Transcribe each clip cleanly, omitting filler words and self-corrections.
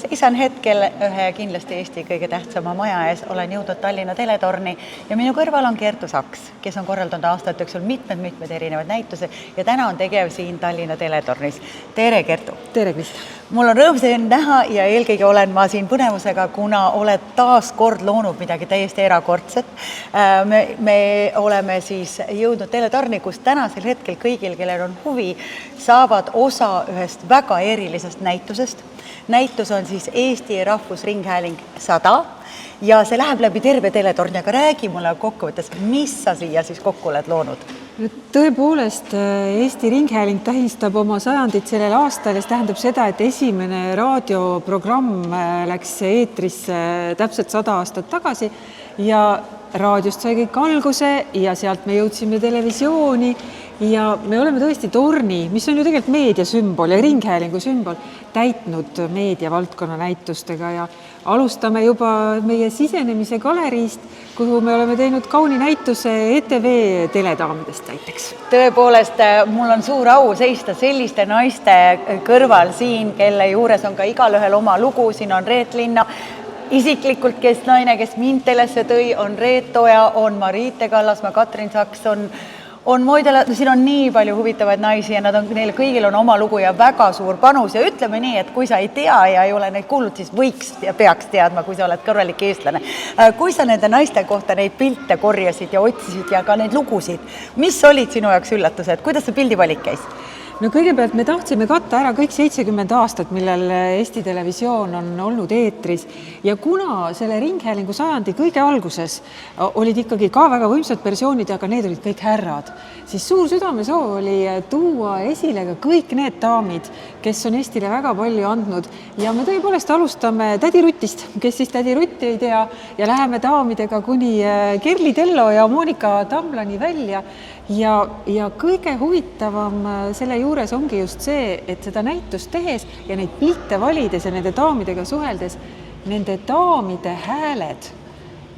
Seisan hetkel ühe kindlasti Eesti kõige tähtsama maja ees, olen jõudnud Tallinna teletorni ja minu kõrval on Kertu Saks, kes on korraldanud aastate jooksul mitmed erinevad näituse ja täna on tegev siin Tallinna teletornis. Tere, Kertu! Tere, Krista! Mul on rõõm sind näha ja eelkõige olen ma siin põnevusega, kuna oled taas kord loonud midagi täiesti erakordset. Me oleme siis jõudnud teletorni, kus tänasel hetkel kõigil, kellel on huvi, saavad osa ühest väga erilisest näitusest. Näitus on siis Eesti Rahvusringhääling 100 ja see läheb läbi terve teletorni, aga räägi mulle kokkuvõttes, mis sa siia siis kokku oled loonud? Tõepoolest, Eesti Ringhääling tähistab oma 100. sellel aastal ja see tähendab seda, et esimene raadioprogramm läks eetrisse täpselt 100 aastat tagasi ja raadiost sai kõik alguse ja sealt me jõudsime televisiooni ja me oleme tõesti torni, mis on ju tegelikult meediasümbol ja ringhäälingu sümbol, täitnud meediavaldkonna näitustega ja alustame juba meie sisenemise galeriist, kuhu me oleme teinud kauni näituse ETV teledaamidest näiteks. Tõepoolest, mul on suur au seista selliste naiste kõrval siin, kelle juures on ka igalühel oma lugu, siin on Reet Linna, isiklikult kes naine, kes mind telesse tõi, on Reet Oja, on Mariite Kallasmaa, Katrin Saks, on Moidela, siin on nii palju huvitavaid naisi ja neil kõigil on oma lugu ja väga suur panus ja ütleme nii, et kui sa ei tea ja ei ole neid kuulnud, siis võiks ja peaks teadma, kui sa oled kõrvalik eestlane. Kui sa nende naiste kohta neid pilte korjasid ja otsisid ja ka neid lugusid, mis olid sinu jaoks üllatused, kuidas see pildivalik käis? No kõigepealt me tahtsime katta ära kõik 70 aastat, millal Eesti Televisioon on olnud eetris ja kuna selle ringhäälingu 100. kõige alguses olid ikkagi ka väga võimsad persoonid, aga need olid kõik härrad, siis suur südamesoov oli tuua esile ka kõik need daamid, kes on Eestile väga palju andnud ja me tõepoolest alustame Tädi Rutist, kes siis Tädi Rutti ei tea ja läheme daamidega kuni Kerli Tello ja Monika Tamlani välja ja kõige huvitavam selle juures ongi just see, et seda näitust tehes ja neid pilte valides ja nende daamidega suheldes, nende daamide hääled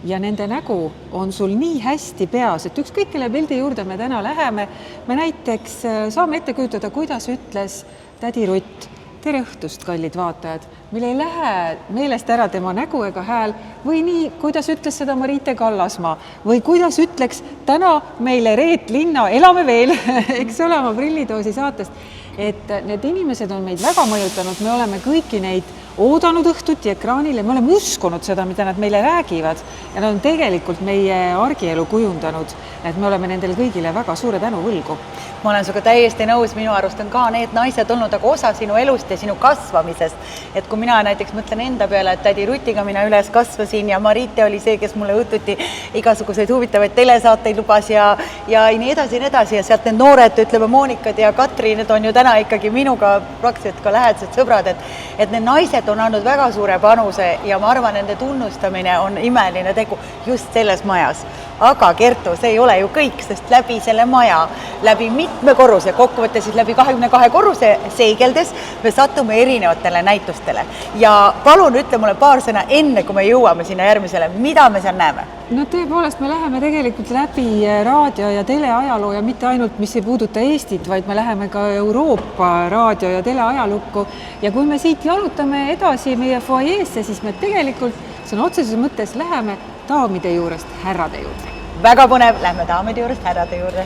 ja nende nägu on sul nii hästi peas, et ükskõik kelle pildi juurde me täna läheme, me näiteks saame ette kujutada, kuidas ütles Tädi Rutt. Tere õhtust, kallid vaatajad, meil ei lähe meelest ära tema nägu ega hääl või nii, kuidas ütles seda Mariite Kallasmaa või kuidas ütleks täna meile Reet Linna, elame veel, eks ole, oma Prillidoosi saatest, et need inimesed on meid väga mõjutanud, me oleme kõiki neid oodanud õhtuti ekraanile, me oleme uskunud seda, mida nad meile räägivad ja nad on tegelikult meie argielu kujundanud, et me oleme nendele kõigile väga suure tänu võlgu. Ma olen suga täiesti nõus, minu arust on ka need naised olnud aga osa sinu elust ja sinu kasvamisest. Et kui mina näiteks mõtlen enda peale, et Tädi Rutiga mina üles kasvasin ja Mariite oli see, kes mulle õhtuti igasuguseid huvitavaid telesaateid lubas ja nii edasi ja sealt need noored, ütleme Moonikad ja Katri, need on ju täna ikkagi minuga praktiliselt ka lähedased sõbrad, et need naised on andnud väga suure panuse ja ma arvan, nende tunnustamine on imeline tegu just selles majas. Aga Kertu, see ei ole ju kõik, sest läbi selle maja, läbi mitme korruse, kokkuvõttes siis läbi 22 korruse seigeldes me satume erinevatele näitustele. Ja palun ütle mulle paar sõna enne, kui me jõuame sinna järgmisele, mida me seal näeme? No tõepoolest, me läheme tegelikult läbi raadio- ja teleajaloo ja mitte ainult, mis ei puuduta Eestit, vaid me läheme ka Euroopa raadio- ja teleajalukku ja kui me siit jalutame edasi meie foajeesse, siis me tegelikult sõna otseses mõttes läheme daamide juurest härrade juurde. Väga põnev, lähme daamide juurest härrade juurde.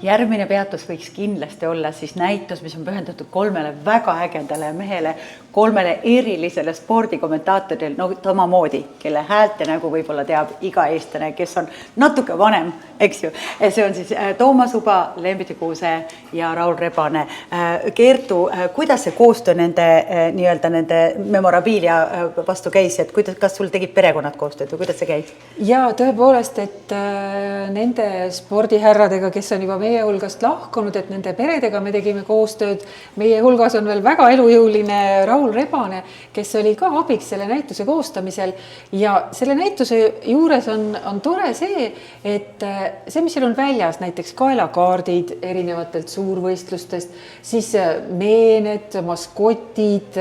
Järgmine peatus võiks kindlasti olla siis näitus, mis on pühendatud 3 väga ägendale mehele, 3 erilisele spordikommentaatoril, no samamoodi, kelle häält ja nägu võib-olla teab iga eestlane, kes on natuke vanem, eks ju. See on siis Toomas Uba, Lembiti Kuuse ja Raul Rebane. Kertu, kuidas see koostöö nende memorabiilia vastu käis, et kas sul tegid perekonnad koostööd või kuidas see käis? Ja tõepoolest, et nende spordihärradega, kes on juba meie hulgast lahkunud, et nende peredega me tegime koostööd. Meie hulgas on veel väga elujõuline Raul Rebane, kes oli ka abiks selle näituse koostamisel ja selle näituse juures on tore see, et see, mis seal on väljas, näiteks kaelakaardid erinevatelt suurvõistlustest, siis meened, maskotid,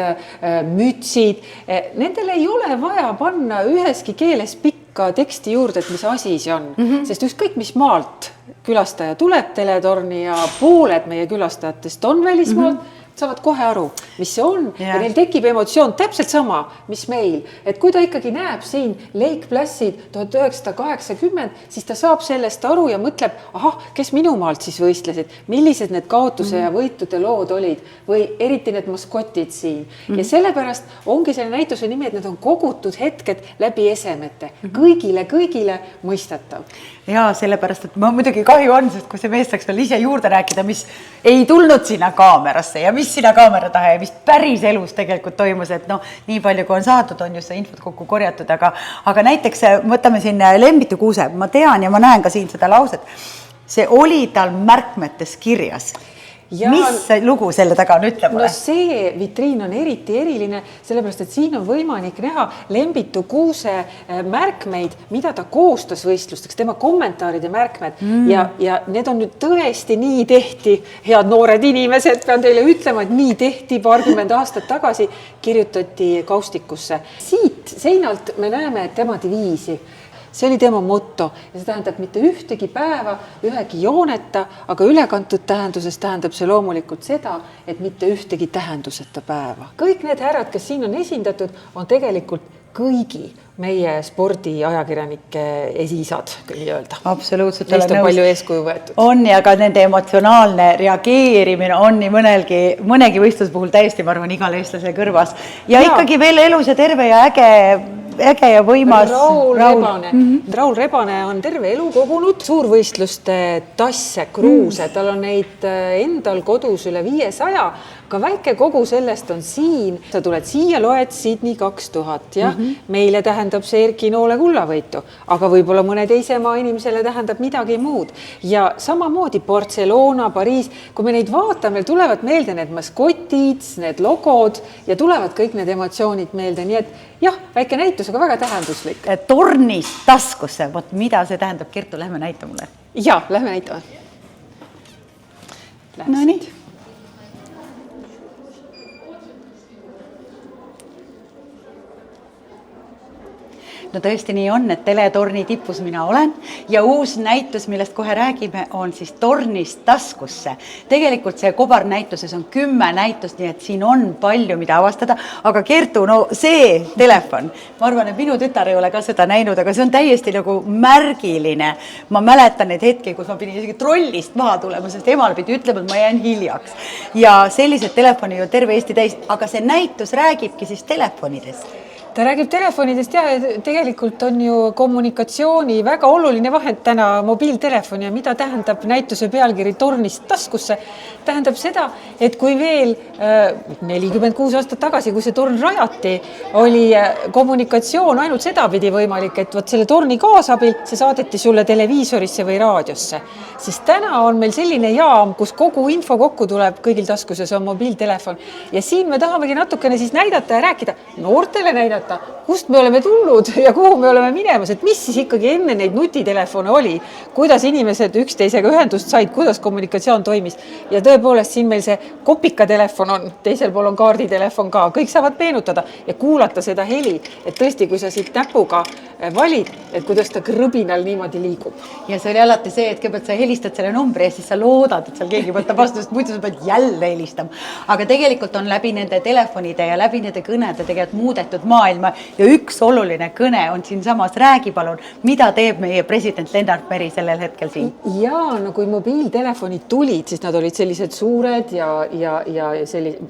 mütsid, nendel ei ole vaja panna üheski keeles pikka teksti juurde, et mis asi see on, sest ükskõik mis maalt külastaja tuleb teletorni ja pooled meie külastajatest on välismaalt, saavad kohe aru, mis see on ja neil tekib emotsioon täpselt sama, mis meil. Et kui ta ikkagi näeb siin Lake Placid 1980, siis ta saab sellest aru ja mõtleb, ahah, kes minu maalt siis võistlesid, millised need kaotuse ja võitude lood olid või eriti need maskotid siin. Ja sellepärast ongi selle näituse nimi, et need on kogutud hetked läbi esemete. Kõigile mõistatav. Ja sellepärast, et ma muidugi kahju on, sest kui see mees saaks veel ise juurde rääkida, mis ei tulnud sinna kaamerasse ja mis sinna kaamera taha ja mis päris elus tegelikult toimus, et nii palju kui on saadud, on just see infot kokku korjatud, aga näiteks võtame siin Lembitu Kuuse, ma tean ja ma näen ka siin seda lauset, see oli tal märkmetes kirjas. Ja, mis lugu selle taga on, ütle mulle? No see vitriin on eriti eriline, sellepärast, et siin on võimalik näha Lembitu Kuuse märkmeid, mida ta koostas võistlusteks, tema kommentaarid ja märkmed. Ja need on nüüd tõesti nii tehti, head noored inimesed, pean teile ütlema, et nii tehti 20 aastat tagasi, kirjutati kaustikusse. Siit seinalt me näeme tema diviisi. See oli tema motto ja see tähendab mitte ühtegi päeva, ühegi jooneta, aga ülekantud tähenduses tähendab see loomulikult seda, et mitte ühtegi tähenduseta päeva. Kõik need härrad, kes siin on esindatud, on tegelikult kõigi meie spordiajakirjanike esiisad, kui öelda. Absoluutselt. Neist on palju eeskuju võetud. On ja ka nende emotsionaalne reageerimine on nii mõnegi võistluse puhul täiesti, ma arvan, igal eestlase kõrvas. Ja ikkagi veel elus ja terve ja äge ja võimas Raul Rebane on terve elu kogunud suurvõistluste tasse, kruuse, tal on neid endal kodus üle 500, ka väike kogu sellest on siin. Sa tuled siia, loed Sydney 2000 ja meile tähendab see Erki Noole kullavõitu, aga võib-olla mõne teise maa inimesele tähendab midagi muud. Ja samamoodi Barcelona, Pariis, kui me neid vaatame, tulevad meelde need maskotid, need logod ja tulevad kõik need emotsioonid meelde, nii et jah, väike näitus, aga väga tähenduslik. Tornist taskusse, võt mida see tähendab, Kertu, lähme näita mulle. Ja, lähme näitame. No nii. No tõesti nii on, et teletorni tipus mina olen ja uus näitus, millest kohe räägime, on siis tornist taskusse. Tegelikult see kobarnäituses on 10 näitust, nii et siin on palju, mida avastada, aga Kertu, no see telefon, ma arvan, et minu tütar ei ole ka seda näinud, aga see on täiesti nagu märgiline. Ma mäletan neid hetki, kus ma pidin isegi trollist maha tulema, sest emal pidi ütlema, et ma jään hiljaks. Ja sellised telefoni on terve Eesti täis, aga see näitus räägibki siis telefonidest. Ta räägib telefonidest ja tegelikult on ju kommunikatsiooni väga oluline vahend täna mobiiltelefon ja mida tähendab näituse pealkiri tornist taskusse. Tähendab seda, et kui veel 46 aastat tagasi, kui see torn rajati, oli kommunikatsioon ainult seda pidi võimalik, et võt selle torni kaasabil see saadeti sulle televiisorisse või raadiosse. Siis täna on meil selline jaam, kus kogu info kokku tuleb, kõigil taskuses on mobiiltelefon. Ja siin me tahamegi natukene siis näidata ja rääkida, noortele näidata, kust me oleme tulnud ja kuhu me oleme minemas, et mis siis ikkagi enne neid nutitelefone oli, kuidas inimesed üksteisega ühendust said, kuidas kommunikatsioon toimis. Ja tõepoolest siin meil see kopikatelefon on, teisel pool on kaarditelefon ka, kõik saavad meenutada ja kuulata seda heli, et tõesti, kui sa siit näpuga valid, et kuidas ta krõbinal niimoodi liigub. Ja see oli alati see, et kõigepealt sa helistad selle numbri ja siis sa loodad, et seal keegi võtab vastu, sest muidu sa pead jälle helistama. Aga tegelikult on läbi nende telefonide ja läbi nende kõnede tegelikult muudetud maailma ja üks oluline kõne on siin samas, räägi palun, mida teeb meie president Lennart Meri sellel hetkel siin? Ja no kui mobiiltelefonid tulid, siis nad olid sellised suured ja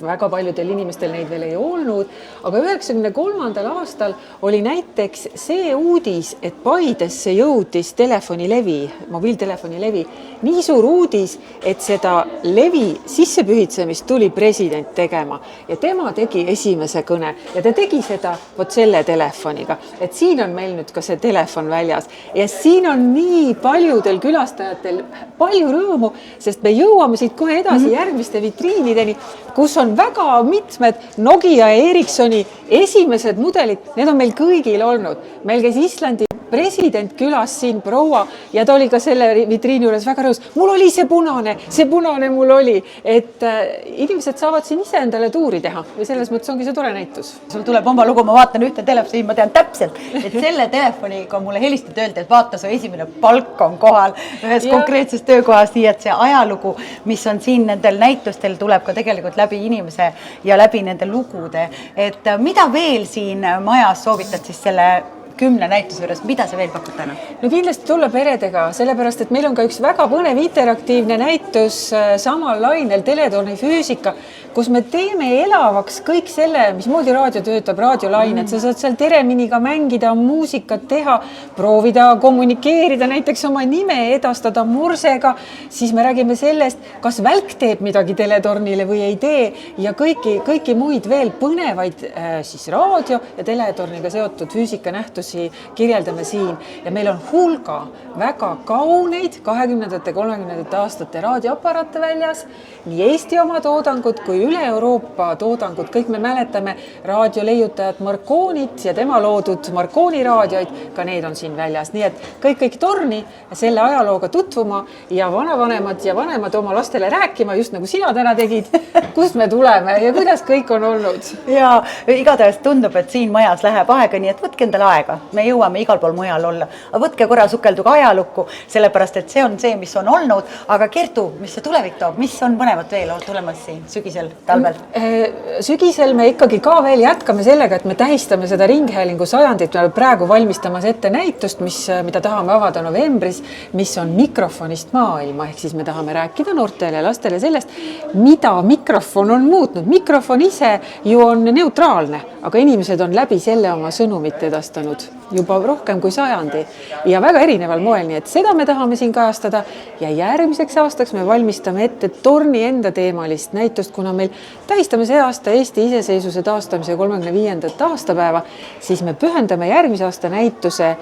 väga paljudel inimestel neid veel ei olnud, aga 93. aastal oli näiteks see uudis, et Paidesse jõudis telefonilevi, mobiiltelefonilevi, nii suur uudis, et seda levi sissepühitsemist tuli president tegema ja tema tegi esimese kõne ja ta tegi seda vot selle telefoniga, et siin on meil nüüd ka see telefon väljas ja siin on nii paljudel külastajatel palju rõõmu, sest me jõuame siit kohe edasi järgmiste vitriinideni, kus on väga mitmed Nokia ja Ericssoni esimesed mudelid, need on meil kõigil olnud. Meil käis Islandi president külas siin proua ja ta oli ka selle vitriini juures väga rõõs. Mul oli see punane mul oli, et inimesed saavad siin ise endale tuuri teha ja selles mõttes ongi see tore näitus. Sul tuleb oma lugu, ma vaatan ühte telefoni, ma tean täpselt, et selle telefoniga mulle helistati öeldi, et vaata, su esimene palk on kohal ühes konkreetses töökohas, nii et see ajalugu, mis on siin nendel näitustel, tuleb ka tegelikult läbi inimese ja läbi nende lugude. Et mida veel siin majas soovitad siis selle 10 näituse juures, mida sa veel pakud täna? No kindlasti tulla peredega, sellepärast, et meil on ka üks väga põnev interaktiivne näitus samal lainel Teletorni füüsika, kus me teeme elavaks kõik selle, mismoodi raadio töötab, raadiolained. Sa saad seal tereminiga mängida, muusikat teha, proovida kommunikeerida, näiteks oma nime edastada morsega, siis me räägime sellest, kas välk teeb midagi Teletornile või ei tee ja kõiki muid veel põnevaid siis raadio ja Teletorniga seotud füüsikanähtusi kirjeldame siin ja meil on hulga väga kauneid 20. 30. aastate raadioaparaate väljas, nii Eesti oma toodangud kui üle Euroopa toodangud, kõik me mäletame raadioleiutajat Marconit ja tema loodud Marconi raadioid, ka need on siin väljas, nii et kõik torni selle ajalooga tutvuma ja vanavanemad ja vanemad oma lastele rääkima, just nagu sina täna tegid, kust me tuleme ja kuidas kõik on olnud. Ja igatahes tundub, et siin majas läheb aega, nii et võtke endale aega. Me jõuame igal pool mujal olla. Aga võtke korra sukelduga ajalukku, sellepärast, et see on see, mis on olnud. Aga Kertu, mis see tulevik toob? Mis on põnevat veel tulemas siin sügisel, talvel? Sügisel me ikkagi ka veel jätkame sellega, et me tähistame seda ringhäälingu sajandit. Me praegu valmistamas ette näitust, mida tahame avada novembris, mis on mikrofonist maailma. Ehk siis me tahame rääkida noortele ja lastele sellest, mida mikrofon on muutnud. Mikrofon ise ju on neutraalne, aga inimesed on läbi selle oma sõnumit edastanud juba rohkem kui sajandi ja väga erineval moel, nii et seda me tahame siin kajastada ja järgmiseks aastaks me valmistame ette torni enda teemalist näitust, kuna meil tähistame see aasta Eesti iseseisvuse taastamise 35. aastapäeva, siis me pühendame järgmise aasta näituse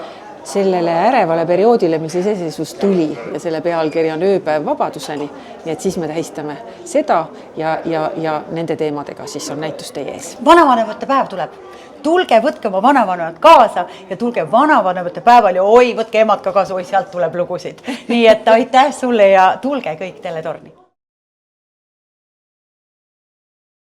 sellele ärevale perioodile, mis iseseisvus tuli ja selle pealkiri on ööpäev vabaduseni, nii et siis me tähistame seda ja nende teemadega siis on näitus teie ees. Vanavanemate päev tuleb. Tulge, võtke oma vanavanemad kaasa ja tulge vanavanemate päeval ja oi, võtke emad ka kaasa, oi, sealt tuleb lugusid. Nii et aitäh sulle ja tulge kõik Teletorni.